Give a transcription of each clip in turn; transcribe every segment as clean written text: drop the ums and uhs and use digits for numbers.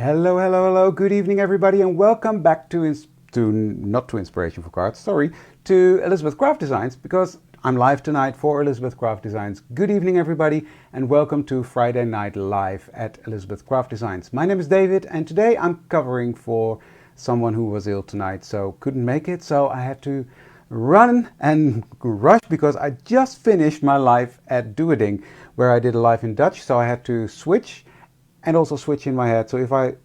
Hello, hello, hello. Good evening, everybody, and welcome back to Inspiration for Cards. Sorry, to Elizabeth Craft Designs, because I'm live tonight for Elizabeth Craft Designs. Good evening, everybody, and welcome to Friday Night Live at Elizabeth Craft Designs. My name is David, and today I'm covering for someone who was ill tonight, so couldn't make it. So I had to run and rush because I just finished my live at Devid, where I did a live in Dutch. So I had to switch. And also switch in my head. So if I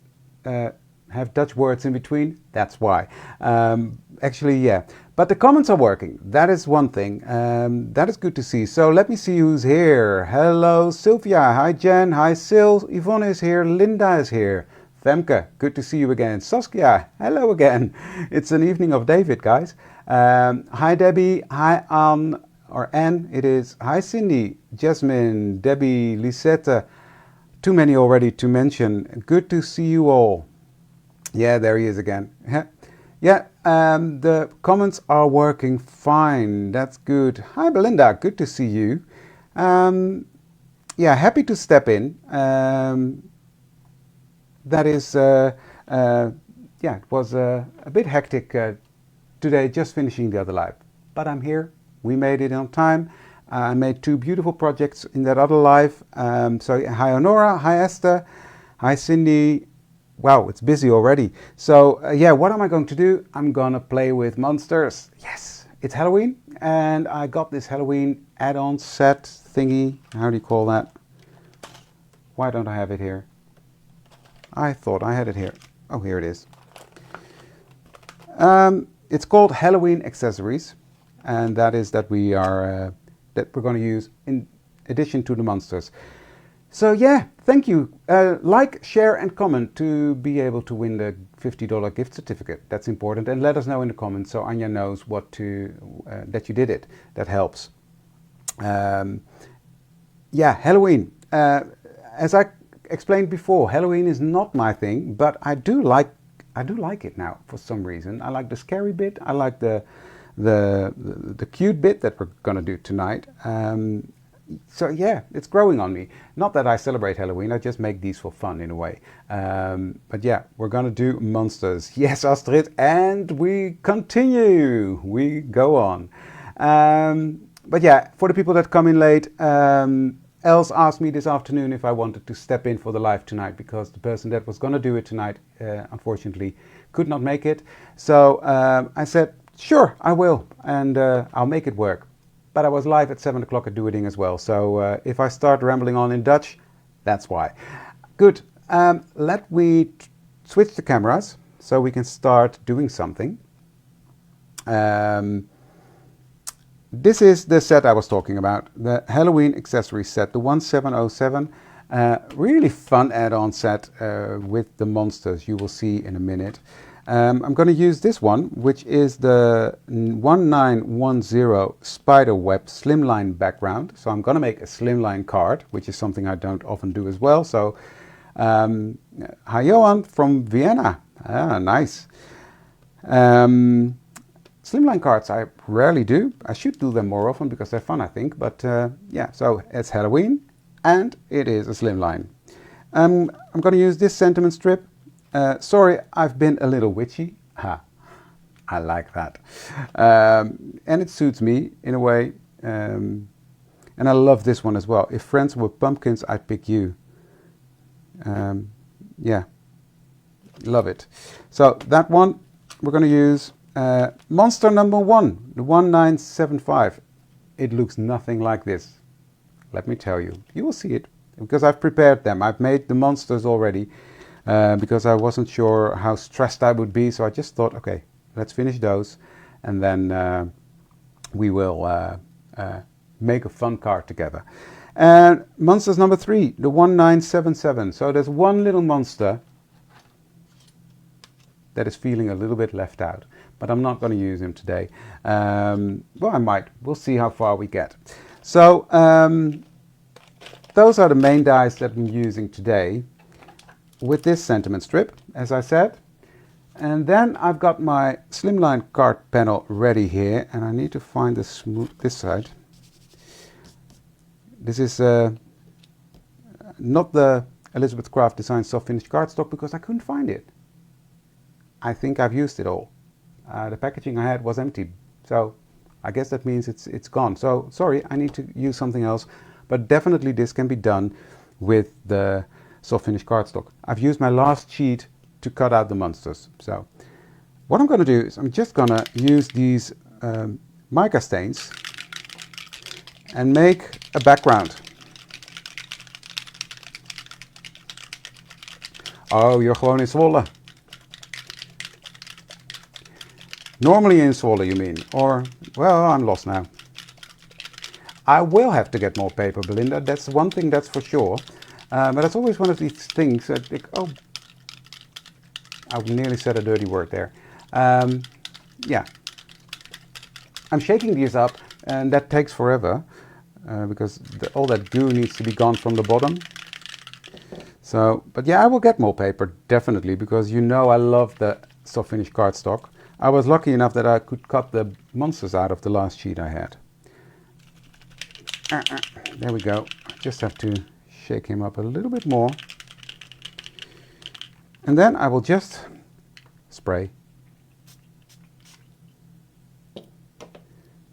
have Dutch words in between, that's why. Actually, yeah. But the comments are working. That is one thing. That is good to see. So let me see who's here. Hello, Sylvia. Hi, Jen. Hi, Sil. Yvonne is here. Linda is here. Femke, good to see you again. Saskia, hello again. It's an evening of David, guys. Hi, Debbie. Hi, Anne. Or Anne, it is. Hi, Cindy. Jasmine. Debbie. Lisette. Too many already to mention. Good to see you all. Yeah, there he is again. Yeah, the comments are working fine. That's good. Hi, Belinda. Good to see you. Yeah, happy to step in. That is, yeah, it was a bit hectic today, just finishing the other live. But I'm here. We made it on time. I made two beautiful projects in that other live. So hi Honora, hi Esther, hi Cindy. Wow, it's busy already. So yeah, what am I going to do? I'm gonna play with monsters. Yes, it's Halloween, and I got this Halloween add-on set thingy. How do you call that? Why don't I have it here? I thought I had it here. Oh, here it is. It's called Halloween Accessories, and that is that we're going to use in addition to the monsters. So yeah, thank you. Like, share and comment to be able to win the $50 gift certificate. That's important. And let us know in the comments so Anya knows what that you did it. That helps. Yeah, Halloween. As I explained before, Halloween is not my thing, but I do like it now for some reason. I like the scary bit. I like the cute bit that we're gonna do tonight. So yeah, it's growing on me. Not that I celebrate Halloween, I just make these for fun in a way. But yeah, we're gonna do monsters. Yes, Astrid, and we continue. We go on. But yeah, for the people that come in late, Els asked me this afternoon if I wanted to step in for the live tonight, because the person that was gonna do it tonight, unfortunately, could not make it. So I said, sure, I will, and I'll make it work. But I was live at 7 o'clock at Devid as well, so if I start rambling on in Dutch, that's why. Good. Let me switch the cameras so we can start doing something. This is the set I was talking about, the Halloween accessory set, the 1707. Really fun add-on set with the monsters, you will see in a minute. I'm going to use this one, which is the 1910 Spiderweb Slimline background. So I'm going to make a Slimline card, which is something I don't often do as well. So, hi Johan from Vienna. Ah, nice. Slimline cards I rarely do. I should do them more often because they're fun, I think. But yeah, so it's Halloween and it is a Slimline. I'm going to use this sentiment strip. Sorry, I've been a little witchy. Ha, I like that. And it suits me in a way. And I love this one as well. If friends were pumpkins, I'd pick you. Yeah, love it. So that one, we're going to use monster number 1, the 1975. It looks nothing like this. Let me tell you. You will see it because I've prepared them. I've made the monsters already. Because I wasn't sure how stressed I would be, so I just thought, okay, let's finish those, and then we will make a fun card together. And monsters number 3, the 1977. So there's one little monster that is feeling a little bit left out, but I'm not going to use him today. Well, I might. We'll see how far we get. So those are the main dies that I'm using today, with this sentiment strip, as I said. And then I've got my Slimline card panel ready here, and I need to find this side. This is not the Elizabeth Craft Design soft finish cardstock because I couldn't find it. I think I've used it all. The packaging I had was empty, so I guess that means it's gone. So sorry, I need to use something else, but definitely this can be done with the soft finish cardstock. I've used my last sheet to cut out the monsters. So what I'm going to do is I'm just going to use these mica stains and make a background. Oh, you're gewoon in Zwolle. Normally in Zwolle, you mean? Or, well, I'm lost now. I will have to get more paper, Belinda. That's one thing, that's for sure. But it's always one of these things that, oh, I nearly said a dirty word there. Yeah. I'm shaking these up, and that takes forever, because all that goo needs to be gone from the bottom. So, but yeah, I will get more paper, definitely, because you know I love the soft finish cardstock. I was lucky enough that I could cut the monsters out of the last sheet I had. There we go. I just have to shake him up a little bit more. And then I will just spray.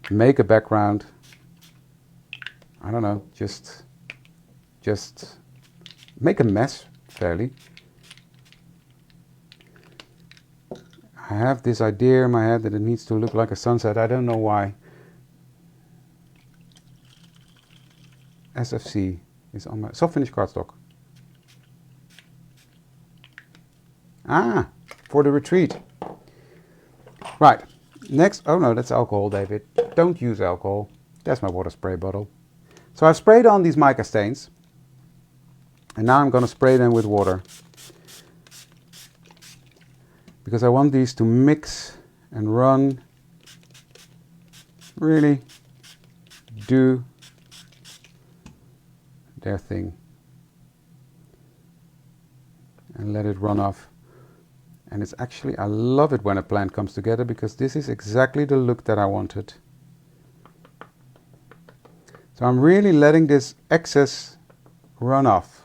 Make a background. I don't know, just make a mess, fairly. I have this idea in my head that it needs to look like a sunset. I don't know why. SFC is on my soft finish cardstock. Ah, for the retreat. Right, next, oh no, that's alcohol, David. Don't use alcohol. That's my water spray bottle. So I've sprayed on these mica stains. And now I'm going to spray them with water. Because I want these to mix and run. Really do their thing. And let it run off. And it's actually, I love it when a plant comes together because this is exactly the look that I wanted. So I'm really letting this excess run off.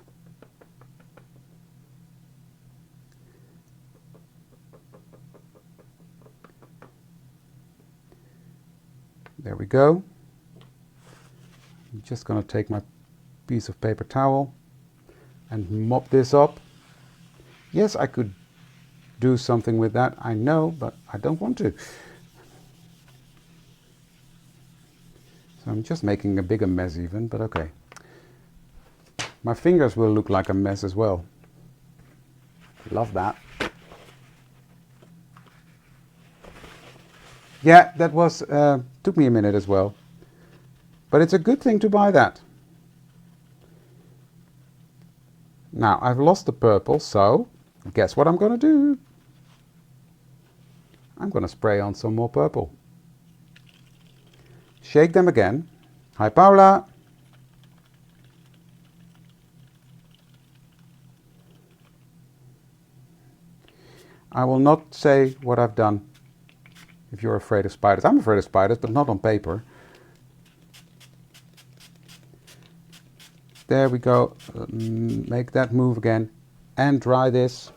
There we go. I'm just going to take my piece of paper towel and mop this up. Yes, I could do something with that, I know, but I don't want to. So I'm just making a bigger mess even, but okay. My fingers will look like a mess as well. Love that. Yeah, that was, took me a minute as well. But it's a good thing to buy that. Now, I've lost the purple, so guess what I'm going to do? I'm going to spray on some more purple. Shake them again. Hi, Paula. I will not say what I've done. If you're afraid of spiders. I'm afraid of spiders, but not on paper. There we go. Make that move again. And dry this.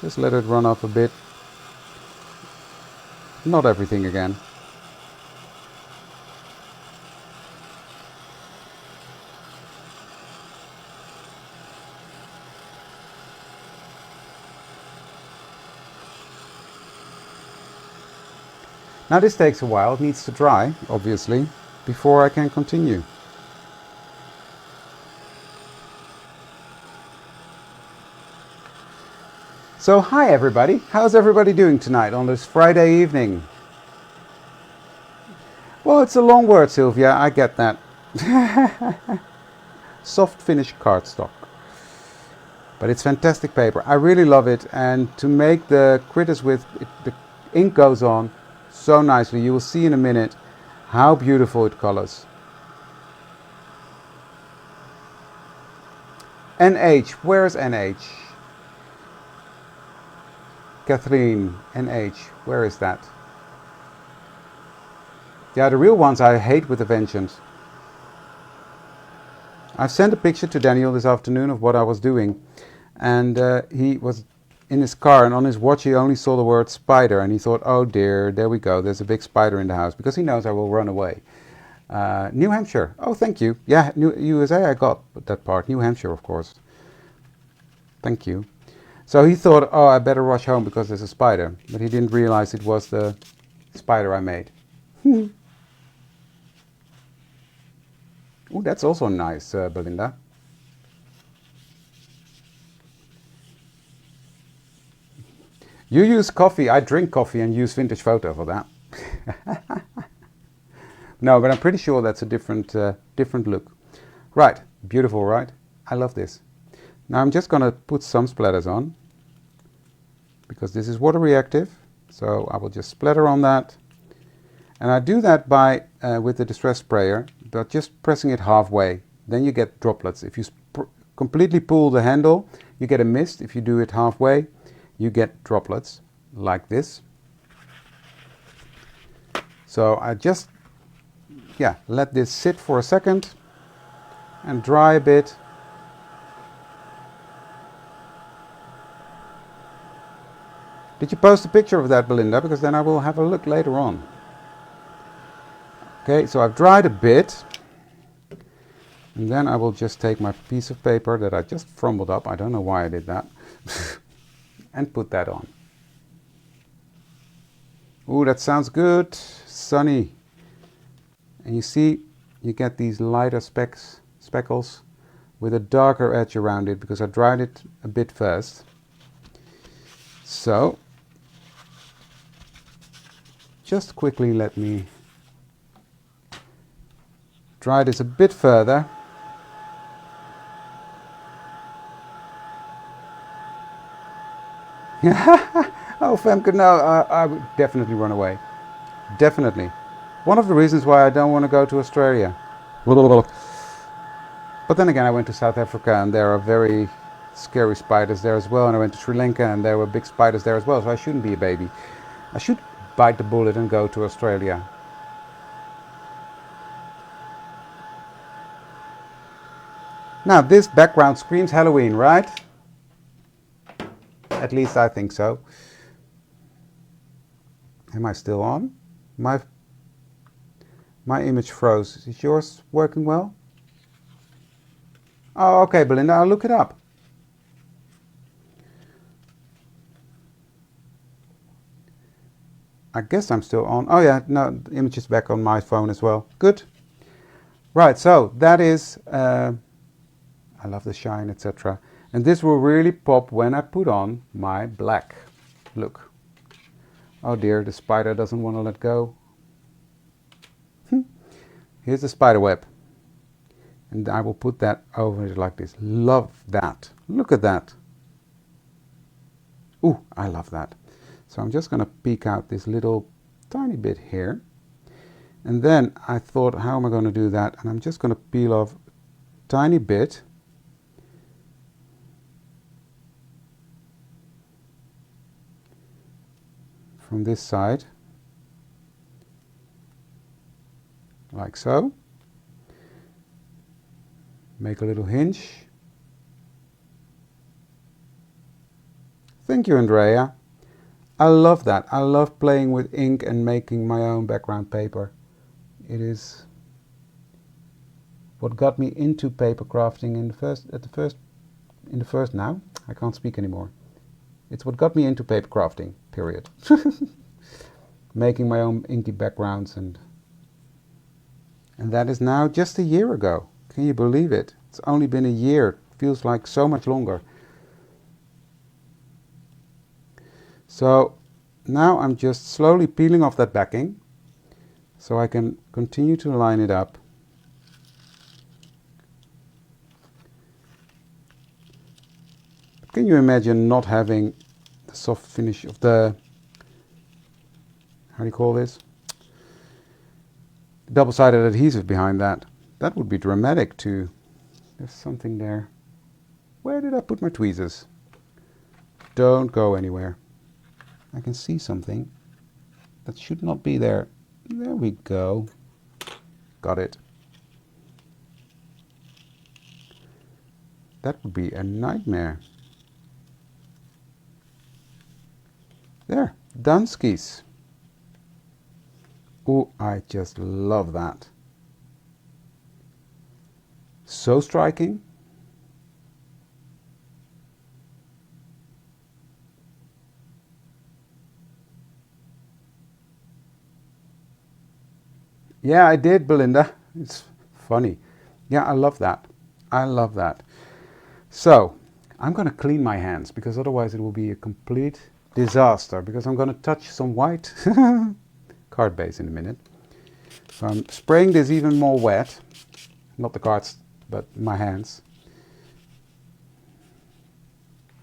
Just let it run off a bit. Not everything again. Now this takes a while, it needs to dry, obviously, before I can continue. So hi everybody, how's everybody doing tonight on this Friday evening? Well, it's a long word, Sylvia, I get that. Soft finish cardstock. But it's fantastic paper, I really love it, and to make the critters with it, the ink goes on so nicely. You will see in a minute how beautiful it colors. NH, where's NH? Catherine, NH, where is that? Yeah, the real ones I hate with a vengeance. I've sent a picture to Daniel this afternoon of what I was doing, and he was in his car, and on his watch he only saw the word spider, and he thought, oh dear, there we go, there's a big spider in the house, because he knows I will run away. New Hampshire, oh thank you. Yeah, USA I got that part, New Hampshire of course. Thank you. So he thought, oh, I better rush home because there's a spider, but he didn't realize it was the spider I made. Oh, that's also nice, Belinda. You use coffee, I drink coffee and use vintage photo for that. No, but I'm pretty sure that's a different look. Right, beautiful, right? I love this. Now I'm just going to put some splatters on, because this is water reactive, so I will just splatter on that. And I do that by, with the distress sprayer, but just pressing it halfway. Then you get droplets. If you completely pull the handle, you get a mist. If you do it halfway, you get droplets like this. So I just, yeah, let this sit for a second and dry a bit. Did you post a picture of that, Belinda? Because then I will have a look later on. Okay, so I've dried a bit. And then I will just take my piece of paper that I just frumbled up. I don't know why I did that. And put that on. Ooh, that sounds good. Sunny. And you see, you get these lighter speckles with a darker edge around it because I dried it a bit first. So, just quickly let me dry this a bit further. Oh, Femke, no, I would definitely run away. Definitely. One of the reasons why I don't want to go to Australia. But then again, I went to South Africa and there are very scary spiders there as well. And I went to Sri Lanka and there were big spiders there as well. So I shouldn't be a baby. I should bite the bullet and go to Australia. Now, this background screams Halloween, right? At least I think so. Am I still on? My image froze. Is yours working well? Oh, okay, Belinda, I'll look it up. I guess I'm still on. Oh yeah, no, the image is back on my phone as well. Good. Right, so that is, I love the shine, etc. And this will really pop when I put on my black. Look. Oh dear, the spider doesn't want to let go. Here's the spider web. And I will put that over it like this. Love that. Look at that. Ooh, I love that. So I'm just going to peek out this little tiny bit here. And then I thought, how am I going to do that? And I'm just going to peel off a tiny bit. From this side. Like so. Make a little hinge. Thank you, Andrea. I love that. I love playing with ink and making my own background paper. It is what got me into paper crafting in the first now. I can't speak anymore. It's what got me into paper crafting, period. Making my own inky backgrounds and that is now just a year ago. Can you believe it? It's only been a year. It feels like so much longer. So now I'm just slowly peeling off that backing so I can continue to line it up. Can you imagine not having the soft finish of the, how do you call this? Double-sided adhesive behind that. That would be dramatic too. There's something there. Where did I put my tweezers? Don't go anywhere. I can see something that should not be there. There we go. Got it. That would be a nightmare. There, Dunskies. Oh, I just love that. So striking. Yeah, I did, Belinda. It's funny. Yeah, I love that. I love that. So, I'm going to clean my hands because otherwise it will be a complete disaster because I'm going to touch some white card base in a minute. So I'm spraying this even more wet. Not the cards, but my hands.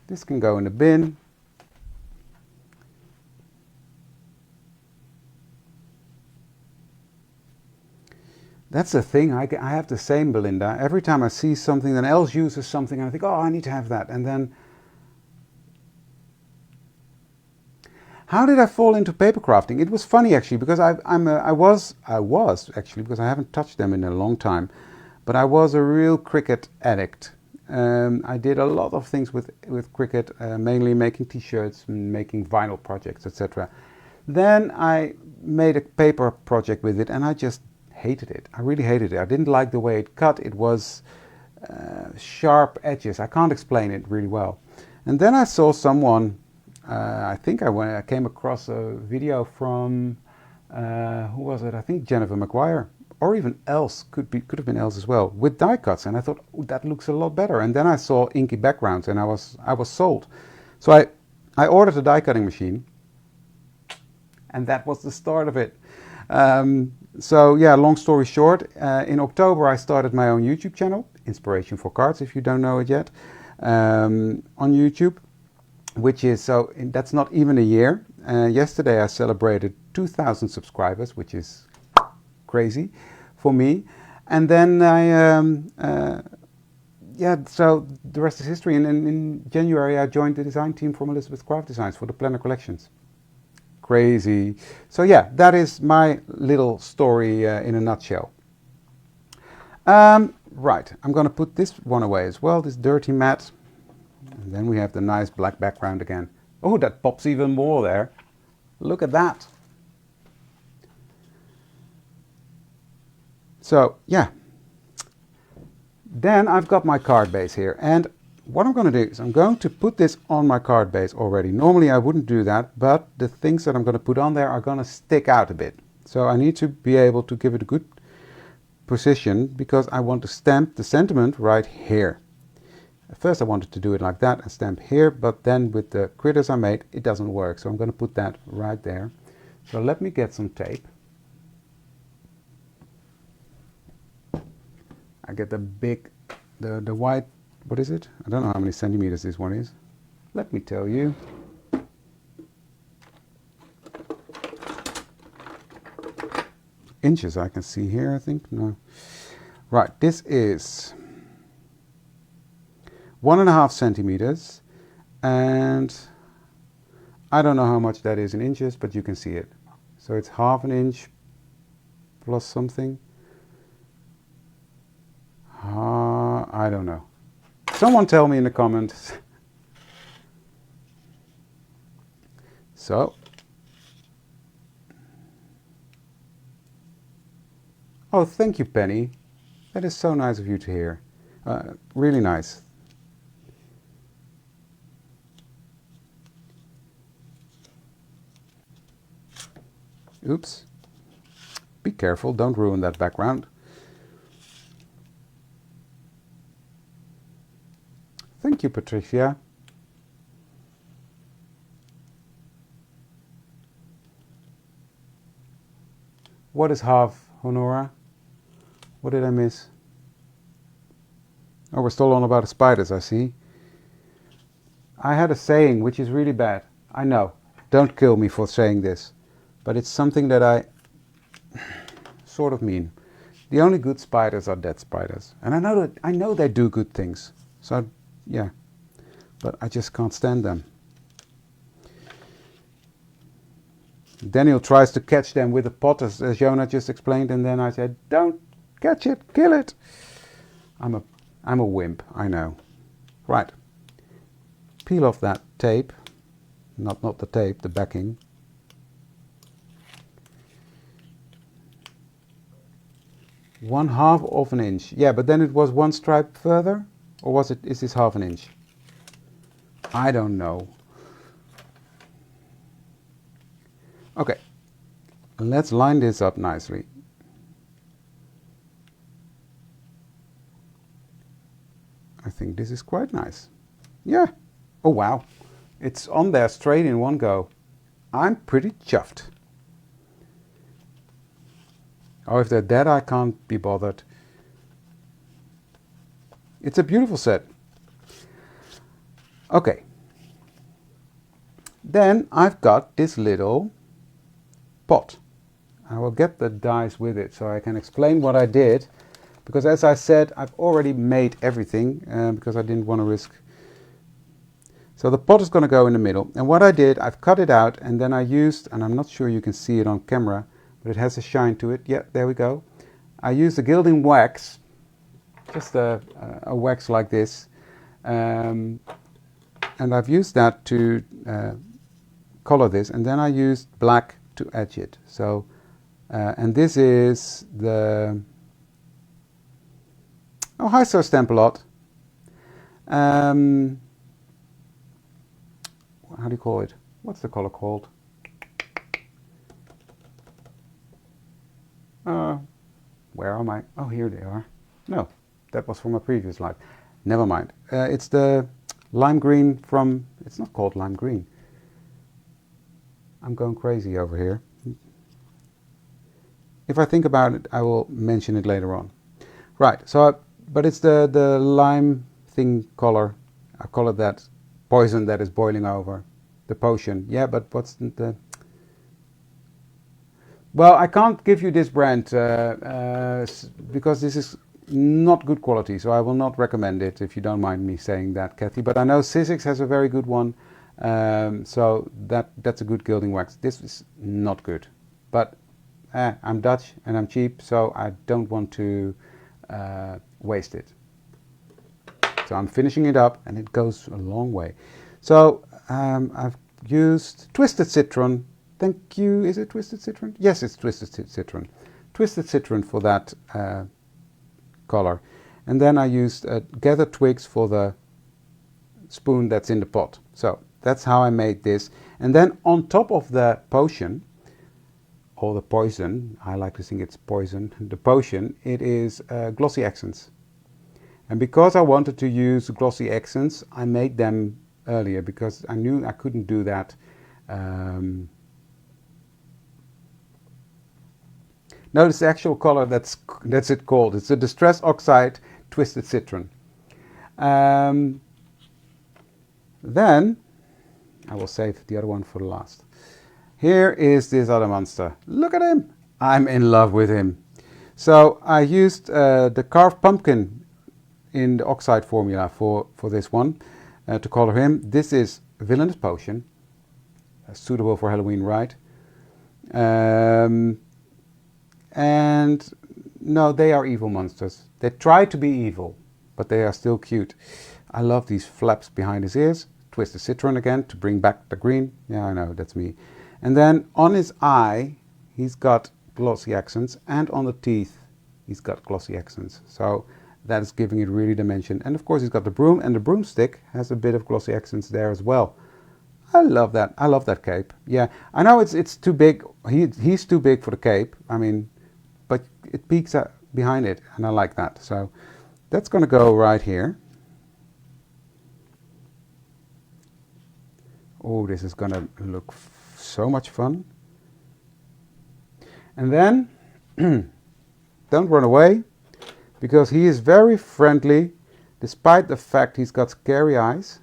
This can go in the bin. That's the thing, I have the same, Belinda. Every time I see something that else uses something, I think, oh, I need to have that. And then, how did I fall into paper crafting? It was funny actually, because I was actually, because I haven't touched them in a long time, but I was a real Cricut addict. I did a lot of things with Cricut, mainly making t-shirts, making vinyl projects, etc. Then I made a paper project with it and I just hated it. I really hated it. I didn't like the way it cut. It was sharp edges. I can't explain it really well. And then I saw someone, I think I came across a video from, who was it? I think Jennifer McGuire, or even Els, could have been Els as well, with die cuts. And I thought, oh, that looks a lot better. And then I saw inky backgrounds and I was sold. So I ordered a die cutting machine and that was the start of it. So yeah, long story short, in October I started my own YouTube channel, Inspiration for Cards, if you don't know it yet, on YouTube, which is, so that's not even a year. Yesterday I celebrated 2,000 subscribers, which is crazy for me. And then yeah, so the rest is history. And in January I joined the design team from Elizabeth Craft Designs for the Planner collections. Crazy. So yeah, that is my little story in a nutshell. Right, I'm going to put this one away as well, this dirty mat. And then we have the nice black background again. Oh, that pops even more there. Look at that. So yeah, then I've got my card base here, and what I'm going to do is I'm going to put this on my card base already. Normally I wouldn't do that, but the things that I'm going to put on there are going to stick out a bit. So I need to be able to give it a good position because I want to stamp the sentiment right here. At first I wanted to do it like that and stamp here, but then with the critters I made, it doesn't work. So I'm going to put that right there. So let me get some tape. I get the big, the white, what is it? I don't know how many centimeters this one is. Let me tell you. Inches I can see here, I think. No. Right, this is 1.5 centimeters. And I don't know how much that is in inches, but you can see it. So it's 1/2 inch plus something. I don't know. Someone tell me in the comments. So, oh, thank you, Penny. That is so nice of you to hear. Really nice. Oops. Be careful, don't ruin that background. Thank you, Patricia. What is half, Honora? What did I miss? Oh, we're still on about the spiders, I see. I had a saying which is really bad. I know. Don't kill me for saying this. But it's something that I sort of mean. The only good spiders are dead spiders. And I know they do good things. So yeah, but I just can't stand them. Daniel tries to catch them with a pot, as Jonah just explained, and then I said, don't catch it, kill it. I'm a wimp, I know. Right. Peel off that tape. Not the tape, the backing. One half of an inch. Yeah, but then it was one stripe further? Or was it, is this half an inch? I don't know. Okay. Let's line this up nicely. I think this is quite nice. Yeah. Oh wow. It's on there straight in one go. I'm pretty chuffed. Oh, if they're dead, I can't be bothered. It's a beautiful set. Okay. Then I've got this little pot. I will get the dies with it so I can explain what I did. Because as I said, I've already made everything because I didn't want to risk. So the pot is going to go in the middle. And what I did, I've cut it out and then I used, and I'm not sure you can see it on camera, but it has a shine to it. Yeah, there we go. I used a gilding wax, just a wax like this. And I've used that to color this. And then I used black to edge it. So, and this is the... Oh, hi, Sir Stampalot. How do you call it? What's the color called? Where am I? Oh, here they are. No, that was from a previous live. Never mind. It's the lime green from... It's not called lime green. I'm going crazy over here. If I think about it, I will mention it later on. Right, so... But it's the lime thing color. I call it that poison that is boiling over. The potion. Yeah, but what's the... Well, I can't give you this brand because this is not good quality. So I will not recommend it if you don't mind me saying that, Kathy. But I know Sizzix has a very good one. So that's a good gilding wax. This is not good. But I'm Dutch and I'm cheap. So I don't want to... waste it. So I'm finishing it up and it goes a long way. So I've used Twisted Citron. Thank you. Is it Twisted Citron? Yes, it's Twisted Citron. Twisted Citron for that color. And then I used gathered twigs for the spoon that's in the pot. So that's how I made this. And then on top of the potion, or the poison, I like to think it's poison, the potion, it is glossy accents. And because I wanted to use glossy accents, I made them earlier because I knew I couldn't do that. Notice the actual color that's it called. It's a Distress Oxide Twisted Citron. Then I will save the other one for the last. Here is this other monster. Look at him. I'm in love with him. So I used the carved pumpkin in the oxide formula for this one to color him. This is Villainous Potion, suitable for Halloween, right? And no, they are evil monsters. They try to be evil, but they are still cute. I love these flaps behind his ears. Twisted Citron again to bring back the green. Yeah, I know, that's me. And then on his eye, he's got glossy accents, and on the teeth, he's got glossy accents. So that is giving it really dimension. And of course, he's got the broom, and the broomstick has a bit of glossy accents there as well. I love that. I love that cape. Yeah, I know it's too big. He's too big for the cape. I mean, but it peeks out behind it, and I like that. So that's going to go right here. Oh, this is going to look so much fun. And then don't run away, because he is very friendly despite the fact he's got scary eyes.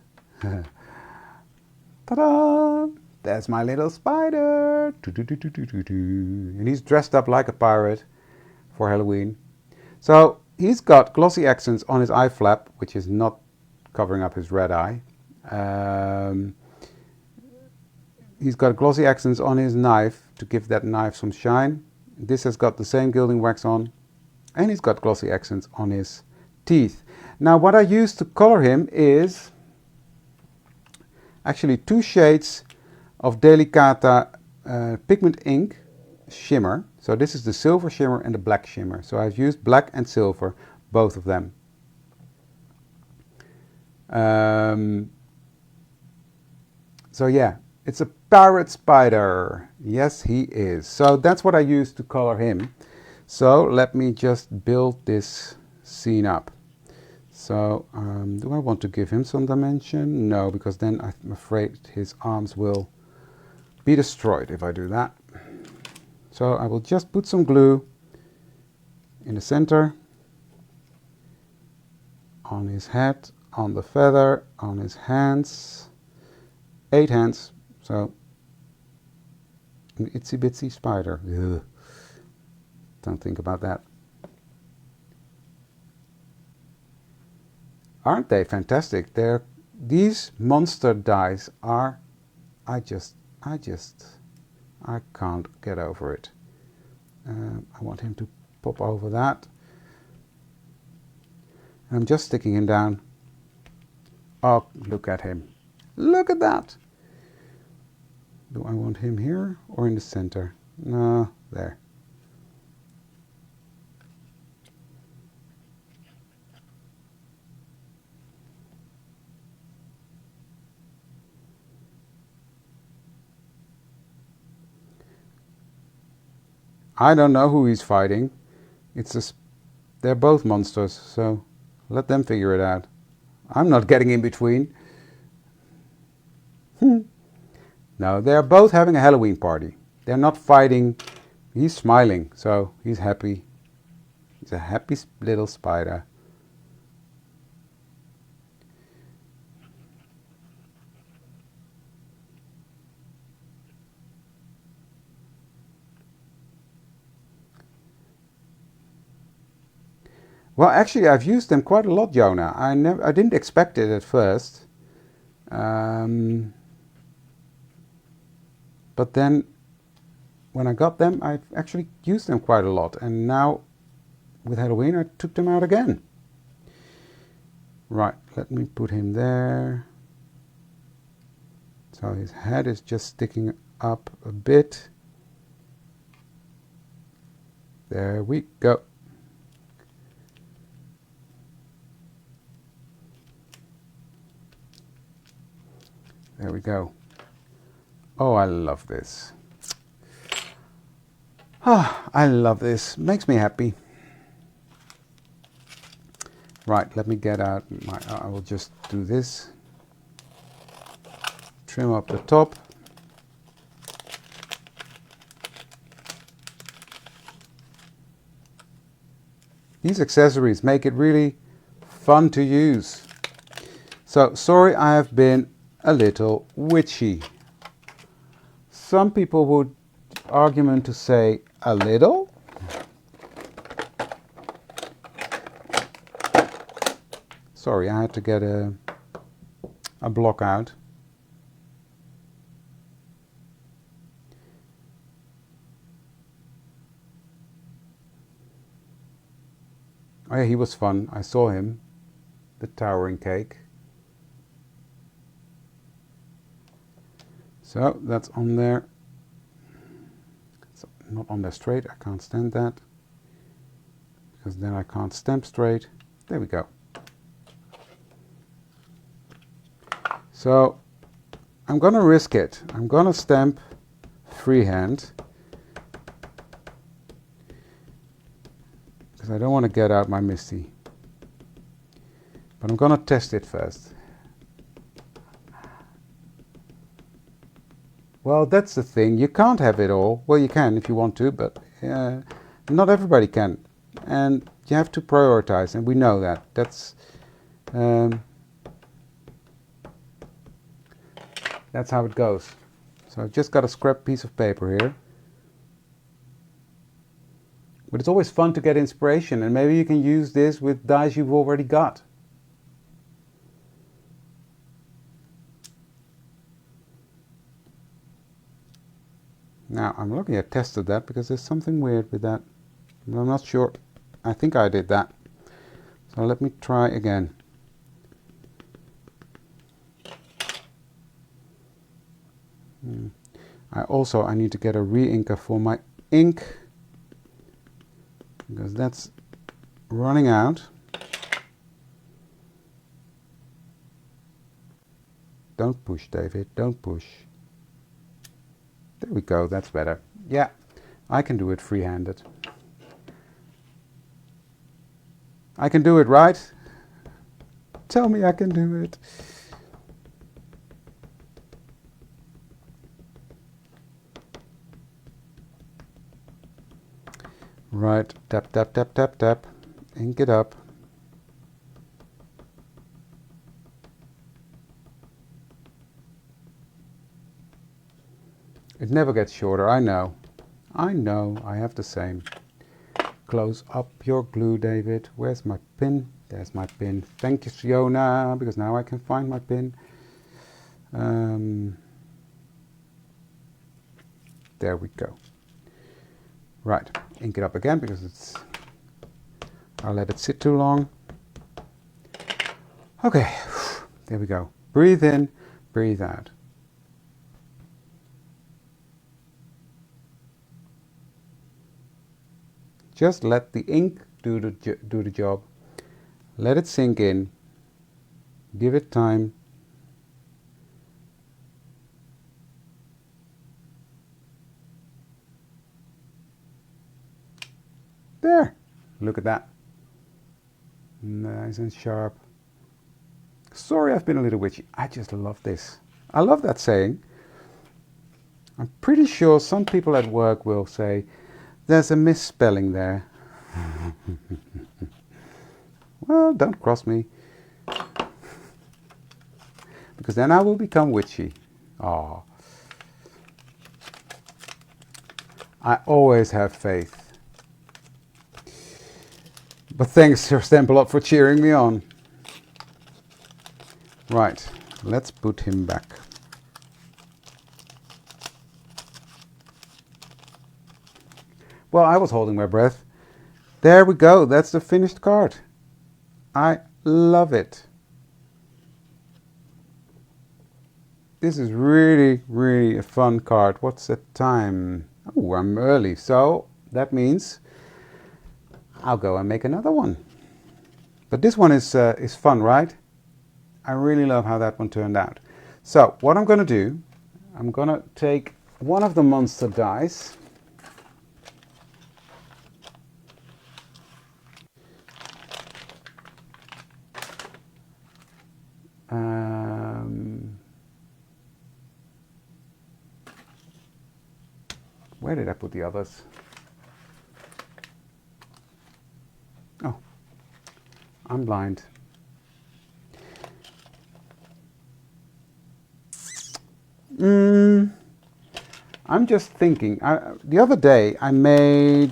Ta-da! There's my little spider. And he's dressed up like a pirate for Halloween. So he's got glossy accents on his eye flap, which is not covering up his red eye. He's got glossy accents on his knife to give that knife some shine. This has got the same gilding wax on. And he's got glossy accents on his teeth. Now what I use to color him is actually 2 shades of Delicata pigment ink shimmer. So this is the silver shimmer and the black shimmer. So I've used black and silver, both of them. So yeah, it's a parrot spider. Yes, he is. So that's what I use to color him. So let me just build this scene up. So do I want to give him some dimension? No, because then I'm afraid his arms will be destroyed if I do that. So I will just put some glue in the center, on his head, on the feather, on his hands. 8 hands, so an itsy bitsy spider. Ugh. Don't think about that. Aren't they fantastic? These monster dies are, I can't get over it. I want him to pop over that. And I'm just sticking him down. Oh, look at him. Look at that. Do I want him here or in the center? No, there. I don't know who he's fighting. They're both monsters, so let them figure it out. I'm not getting in between. No, they're both having a Halloween party. They're not fighting. He's smiling, so he's happy. He's a happy little spider. Well, actually, I've used them quite a lot, Jonah. I didn't expect it at first. But then, when I got them, I've actually used them quite a lot. And now, with Halloween, I took them out again. Right, let me put him there. So his head is just sticking up a bit. There we go. There we go. Oh, I love this. Ah, I love this. Makes me happy. Right, let me get out I will just do this. Trim up the top. These accessories make it really fun to use. So, sorry I have been a little witchy. Some people would argument to say a little. Sorry, I had to get a block out. Oh yeah, he was fun. I saw him. The towering cake. So that's on there. It's not on there straight. I can't stand that. Because then I can't stamp straight. There we go. So I'm going to risk it. I'm going to stamp freehand. Because I don't want to get out my Misty. But I'm going to test it first. Well, that's the thing. You can't have it all. Well, you can if you want to, but not everybody can. And you have to prioritize, and we know that. That's how it goes. So I've just got a scrap piece of paper here. But it's always fun to get inspiration, and maybe you can use this with dies you've already got. Now, I'm lucky I tested that because there's something weird with that. I'm not sure. I think I did that. So let me try again. I need to get a re-inker for my ink, because that's running out. Don't push, David, don't push. There we go, that's better. Yeah, I can do it free-handed. I can do it, right? Tell me I can do it. Right, tap, tap, tap, tap, tap. Ink it up. It never gets shorter, I know. I know, I have the same. Close up your glue, David. Where's my pin? There's my pin. Thank you, Fiona, because now I can find my pin. There we go. Right, ink it up again because I'll let it sit too long. Okay, there we go. Breathe in, breathe out. Just let the ink do the job. Let it sink in. Give it time. There. Look at that. Nice and sharp. Sorry I've been a little witchy. I just love this. I love that saying. I'm pretty sure some people at work will say, there's a misspelling there. Well, don't cross me. Because then I will become witchy. Oh. I always have faith. But thanks, Sir Stempelop, for cheering me on. Right, let's put him back. Well, I was holding my breath. There we go, that's the finished card. I love it. This is really, really a fun card. What's the time? Oh, I'm early, so that means I'll go and make another one. But this one is fun, right? I really love how that one turned out. So what I'm going to do, I'm going to take one of the monster dice. Where did I put the others? Oh, I'm blind. I'm just thinking, the other day I made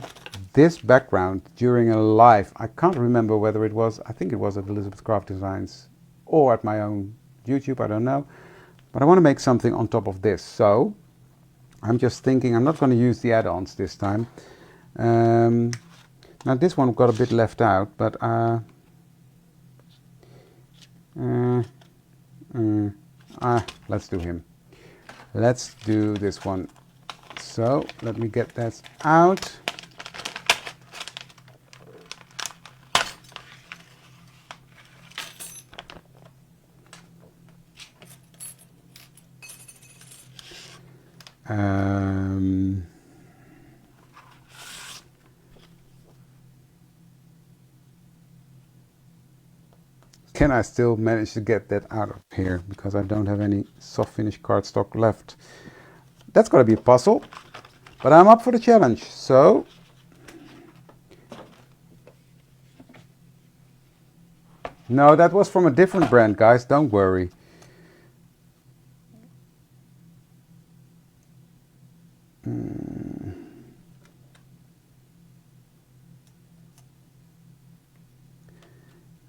this background during a live. I can't remember whether it was, I think it was at Elizabeth Craft Designs or at my own YouTube, I don't know. But I want to make something on top of this. So I'm just thinking, I'm not going to use the add-ons this time. Now this one got a bit left out, but let's do him. Let's do this one. So let me get that out. Can I still manage to get that out of here? Because I don't have any soft finish cardstock left. That's going to be a puzzle, but I'm up for the challenge. So no, that was from a different brand, guys. Don't worry.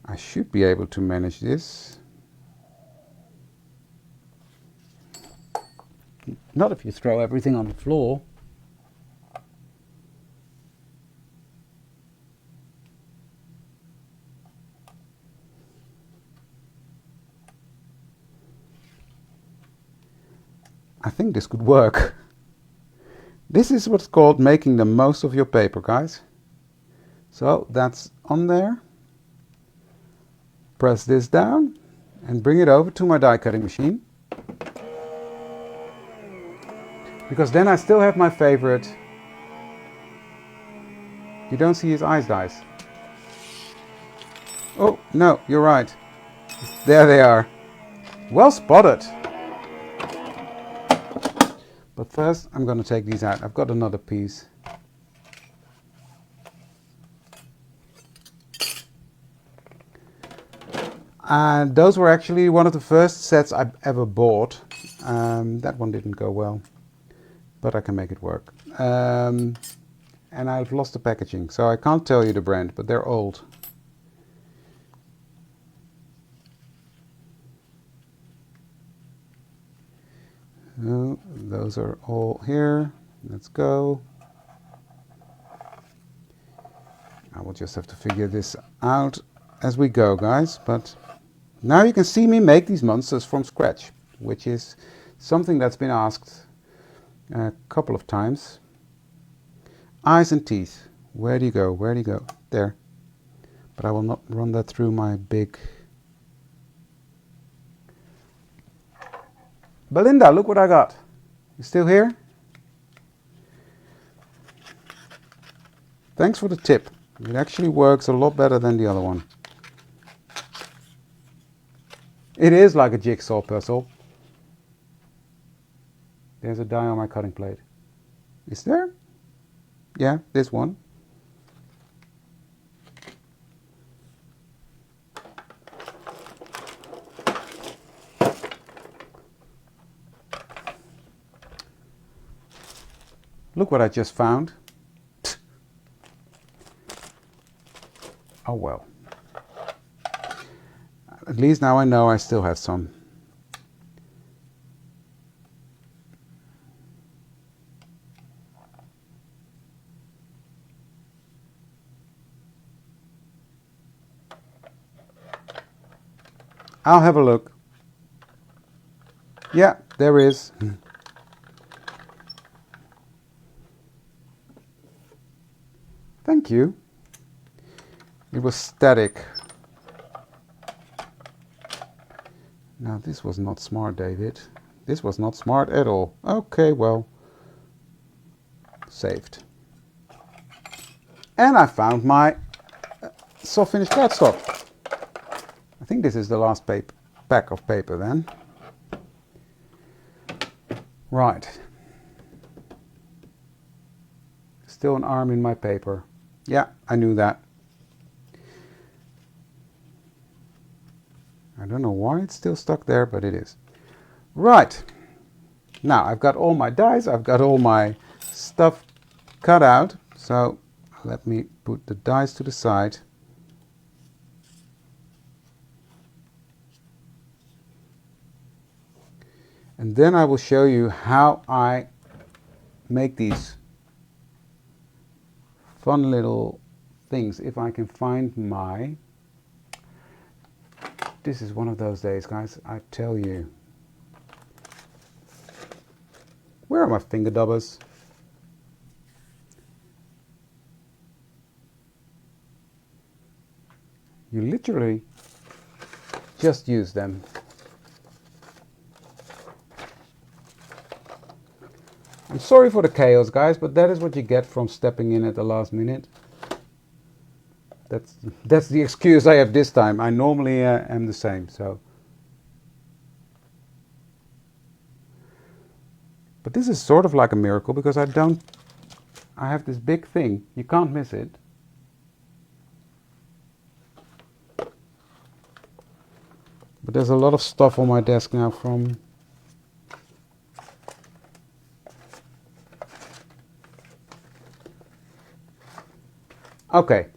I should be able to manage this. Not if you throw everything on the floor. think this could work. This is what's called making the most of your paper, guys. So that's on there. Press this down and bring it over to my die cutting machine. Because then I still have my favorite. You don't see his eyes, guys. Oh, no, you're right. There they are. Well spotted. But first I'm going to take these out. I've got another piece. And those were actually one of the first sets I've ever bought. That one didn't go well, but I can make it work. And I've lost the packaging, so I can't tell you the brand, but they're old. Oh, those are all here. Let's go. I will just have to figure this out as we go, guys. But now you can see me make these monsters from scratch, which is something that's been asked a couple of times. Eyes and teeth. Where do you go? Where do you go? There. But I will not run that through my big... Belinda, look what I got. You still here? Thanks for the tip. It actually works a lot better than the other one. It is like a jigsaw puzzle. There's a die on my cutting plate. Is there? Yeah, this one. Look what I just found. Oh well. At least now I know I still have some. I'll have a look. Yeah, there is. Thank you. It was static. Now this was not smart, David. This was not smart at all. Okay, well, saved. And I found my soft finish cardstock. I think this is the last pack of paper then. Right. Still an arm in my paper. Yeah, I knew that. I don't know why it's still stuck there, but it is. Right. Now I've got all my dies, I've got all my stuff cut out. So let me put the dies to the side. And then I will show you how I make these fun little things. If I can find my... This is one of those days, guys, I tell you. Where are my finger dubbers? You literally just use them. I'm sorry for the chaos, guys, but that is what you get from stepping in at the last minute. That's the excuse I have this time. I normally am the same, so. But this is sort of like a miracle because I have this big thing. You can't miss it. But there's a lot of stuff on my desk now from... Okay,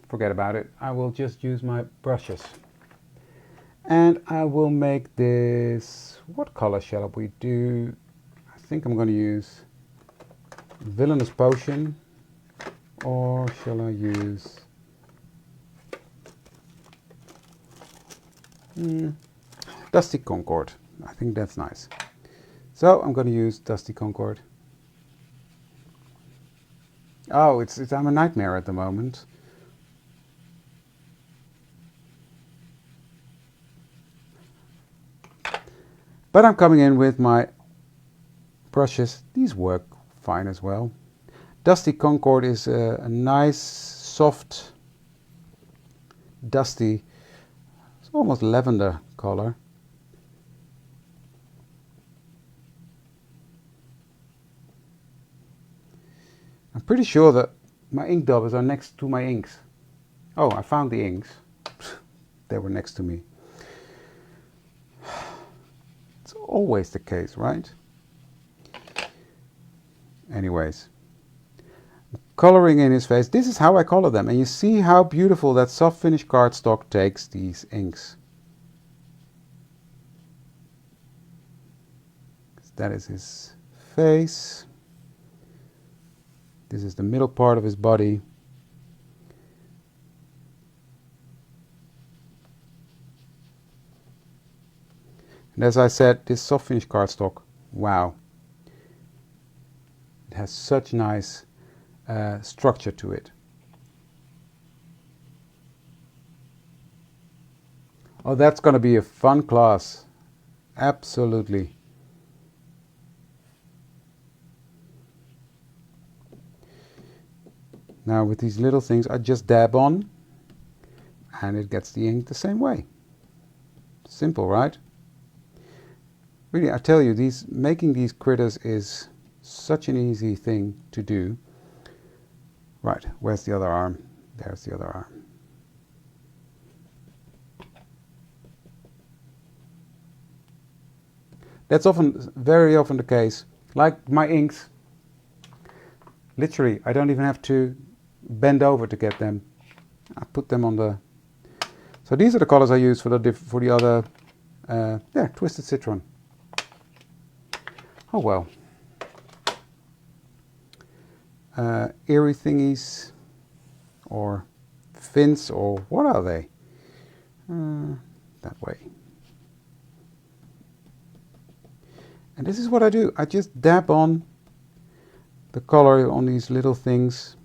forget about it. I will just use my brushes. And I will make this... What color shall we do? I think I'm going to use Villainous Potion. Or shall I use... Dusty Concord. I think that's nice. So I'm going to use Dusty Concord. Oh, I'm a nightmare at the moment. But I'm coming in with my brushes. These work fine as well. Dusty Concord is a nice, soft, dusty, it's almost lavender color. I'm pretty sure that my ink daubers are next to my inks. Oh, I found the inks. They were next to me. It's always the case, right? Anyways, coloring in his face. This is how I color them, and you see how beautiful that soft finish cardstock takes these inks. That is his face. This is the middle part of his body. And as I said, this soft finish cardstock, wow. It has such nice structure to it. Oh, that's going to be a fun class. Absolutely. Now with these little things, I just dab on and it gets the ink the same way. Simple, right? Really, I tell you, making these critters is such an easy thing to do. Right, where's the other arm? There's the other arm. That's very often the case. Like my inks, literally, I don't even have to bend over to get them. I put them on the... So these are the colors I use for the other, Twisted Citron. Oh well. Eerie thingies, or fins, or what are they? That way. And this is what I do. I just dab on the color on these little things.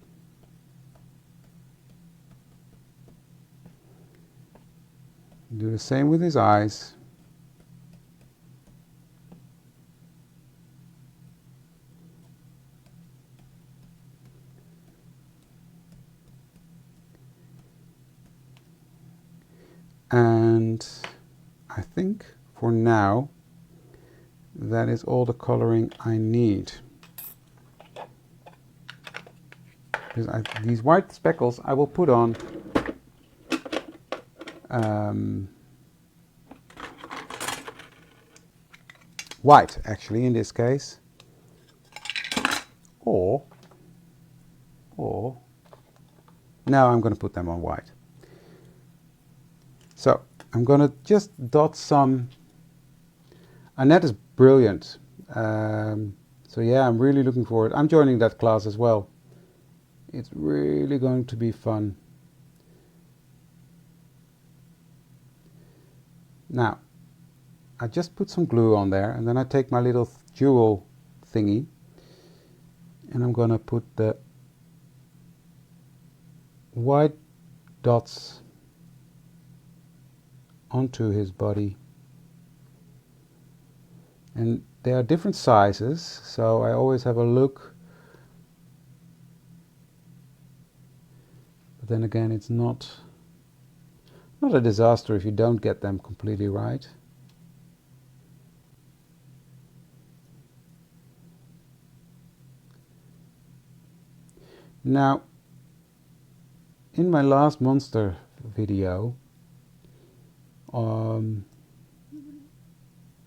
Do the same with his eyes. And I think for now that is all the coloring I need. These white speckles I will put on white, actually, in this case, or now I'm going to put them on white. So I'm going to just dot some, and that is brilliant. So yeah, I'm really looking forward. I'm joining that class as well. It's really going to be fun. Now, I just put some glue on there, and then I take my little jewel thingy, and I'm going to put the white dots onto his body. And they are different sizes, so I always have a look. But then again, it's not a disaster if you don't get them completely right. Now, in my last monster video,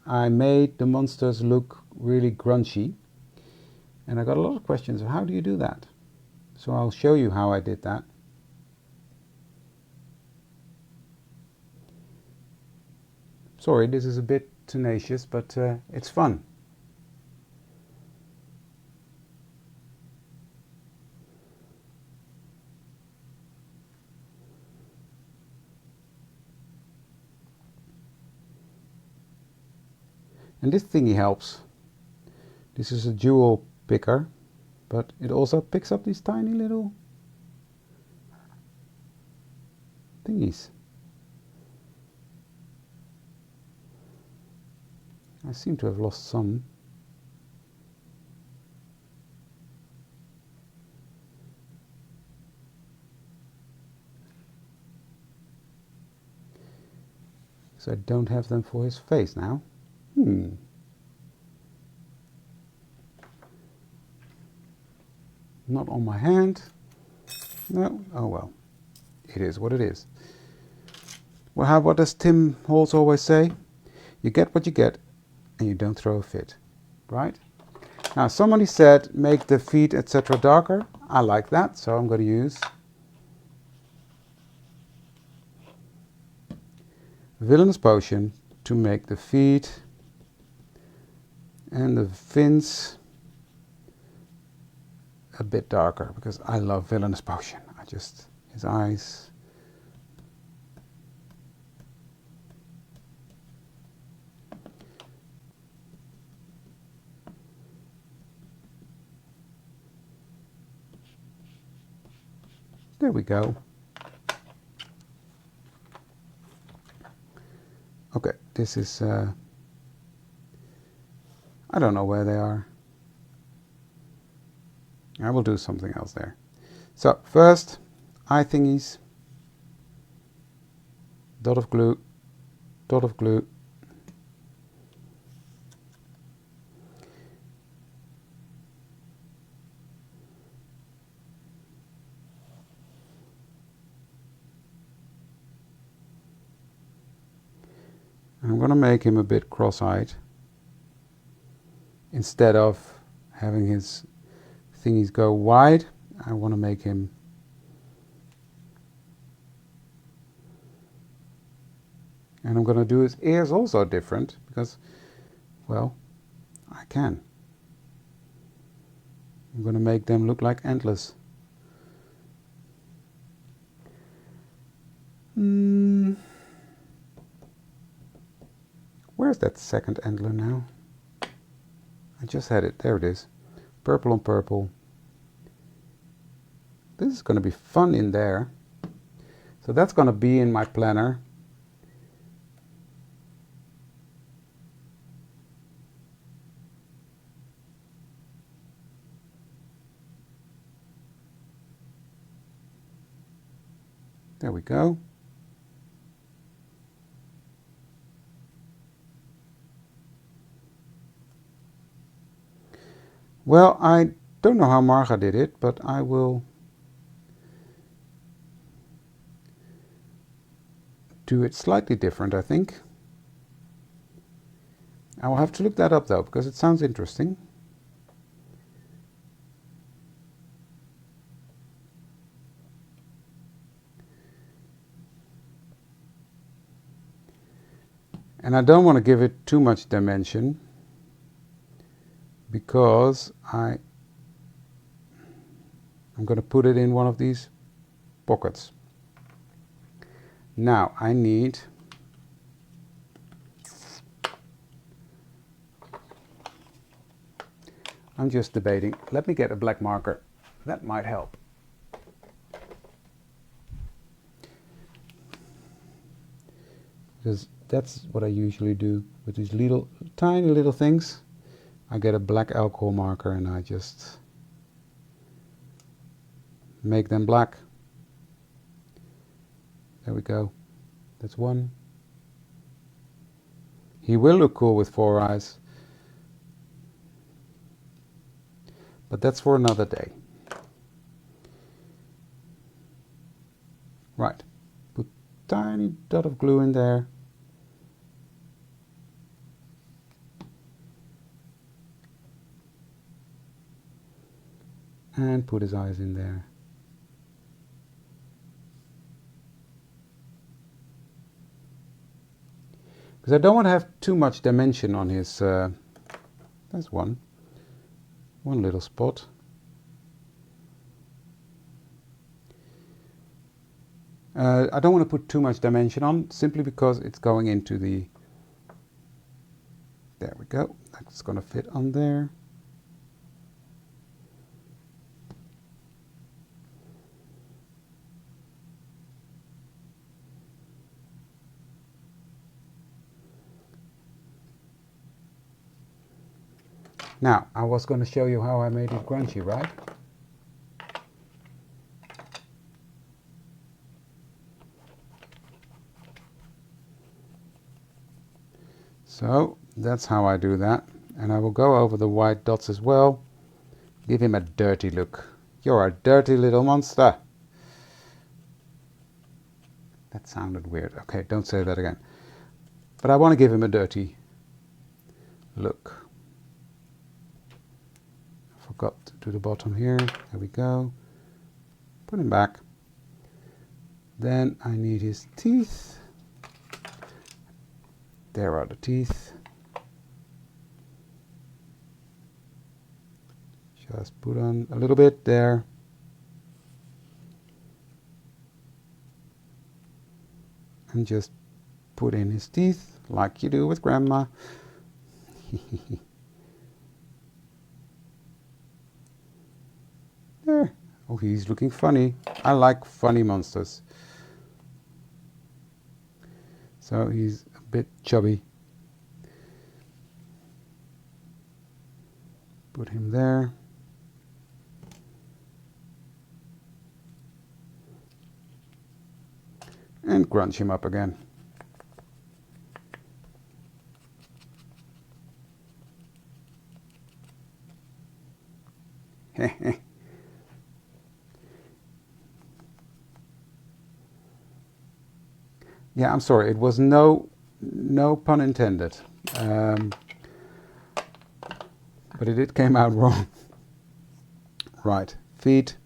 I made the monsters look really grungy, and I got a lot of questions of how do you do that? So I'll show you how I did that. Sorry, this is a bit tenacious, but it's fun. And this thingy helps. This is a dual picker, but it also picks up these tiny little thingies. I seem to have lost some. So I don't have them for his face now. Not on my hand. No, oh well. It is what it is. Well, what does Tim Halls always say? You get what you get, and you don't throw a fit, right? Now, somebody said make the feet, etc. darker. I like that, so I'm going to use Villainous Potion to make the feet and the fins a bit darker, because I love Villainous Potion. His eyes. There we go. Okay, this is, I don't know where they are. I will do something else there. So, first, eye thingies. Dot of glue. Dot of glue. I'm going to make him a bit cross-eyed. Instead of having his thingies go wide, I want to make him and I'm going to do his ears also different, because, well, I can. I'm going to make them look like antlers. Where's that second antler now? I just had it. There it is. Purple on purple. This is going to be fun in there. So that's going to be in my planner. There we go. Well, I don't know how Marga did it, but I will do it slightly different, I think. I will have to look that up though, because it sounds interesting. And I don't want to give it too much dimension, because I'm going to put it in one of these pockets. Now I need I'm just debating. Let me get a black marker. That might help. Because that's what I usually do with these little, tiny little things. I get a black alcohol marker and I just make them black. There we go. That's one. He will look cool with 4 eyes. But that's for another day. Right. Put tiny dot of glue in there. And put his eyes in there. Because I don't want to have too much dimension on his, there's one little spot. I don't want to put too much dimension on, simply because it's going into the, there we go, that's going to fit on there. Now, I was going to show you how I made it crunchy, right? So, that's how I do that. And I will go over the white dots as well. Give him a dirty look. You're a dirty little monster. That sounded weird. Okay, don't say that again. But I want to give him a dirty look. I forgot to do the bottom here. There we go. Put him back. Then I need his teeth. There are the teeth. Just put on a little bit there. And just put in his teeth like you do with Grandma. There. Oh, he's looking funny. I like funny monsters. So he's a bit chubby. Put him there. And crunch him up again. Yeah, I'm sorry. It was no pun intended. But it came out wrong. Right, feet.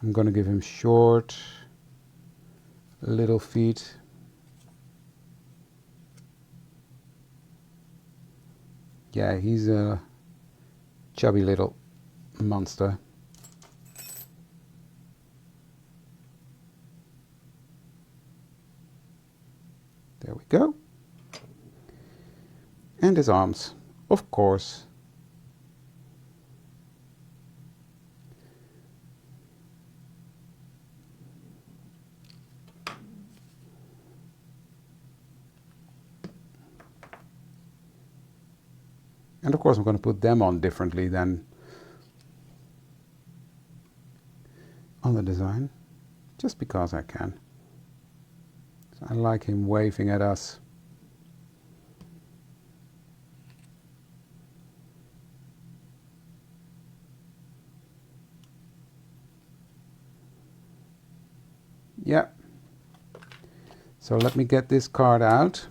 I'm going to give him short, little feet. Yeah, he's a chubby little monster. There we go. And his arms, of course. And of course I'm going to put them on differently than on the design, just because I can. So I like him waving at us. Yeah. So let me get this card out.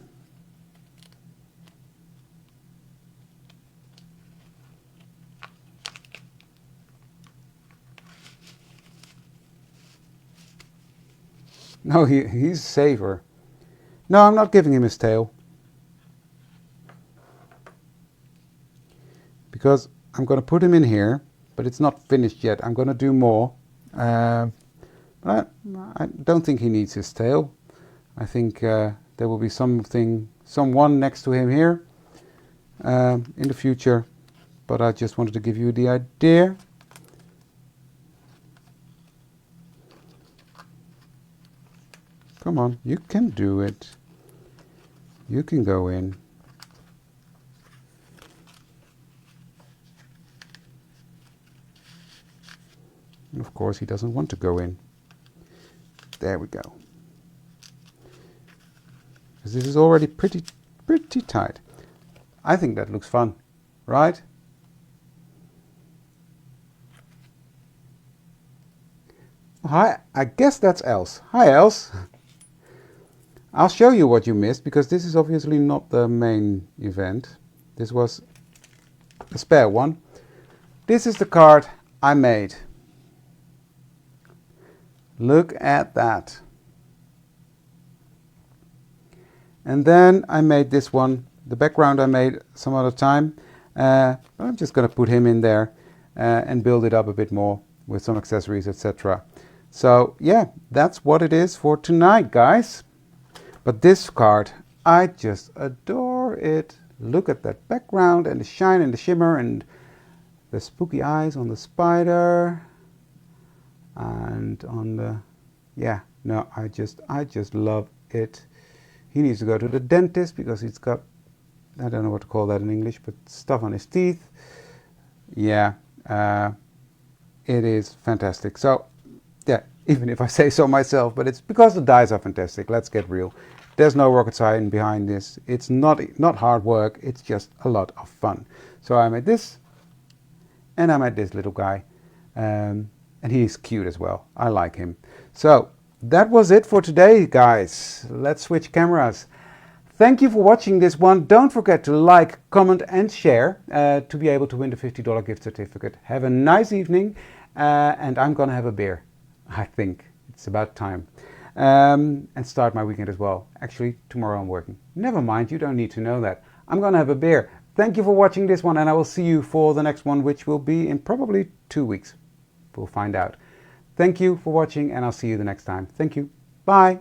No, he's safer. No, I'm not giving him his tail. Because I'm going to put him in here, but it's not finished yet. I'm going to do more. But I don't think he needs his tail. I think there will be someone next to him here in the future. But I just wanted to give you the idea. Come on, you can do it. You can go in. And of course he doesn't want to go in. There we go. Because this is already pretty tight. I think that looks fun, right? Hi, I guess that's Else. Hi Else. I'll show you what you missed, because this is obviously not the main event. This was a spare one. This is the card I made. Look at that. And then I made this one. The background I made some other time. I'm just going to put him in there and build it up a bit more with some accessories, etc. So yeah, that's what it is for tonight, guys. But this card, I just adore it. Look at that background and the shine and the shimmer and the spooky eyes on the spider. And on the, yeah, no, I just love it. He needs to go to the dentist because he's got I don't know what to call that in English, but stuff on his teeth. Yeah, it is fantastic. So, yeah, even if I say so myself, but it's because the dies are fantastic. Let's get real. There's no rocket science behind this. It's not hard work. It's just a lot of fun. So I made this, and I made this little guy, and he's cute as well. I like him. So that was it for today, guys. Let's switch cameras. Thank you for watching this one. Don't forget to like, comment and share to be able to win the $50 gift certificate. Have a nice evening, and I'm gonna have a beer. I think it's about time. And start my weekend as well. Actually, tomorrow I'm working. Never mind, you don't need to know that. I'm gonna have a beer. Thank you for watching this one, and I will see you for the next one, which will be in probably 2 weeks. We'll find out. Thank you for watching, and I'll see you the next time. Thank you. Bye.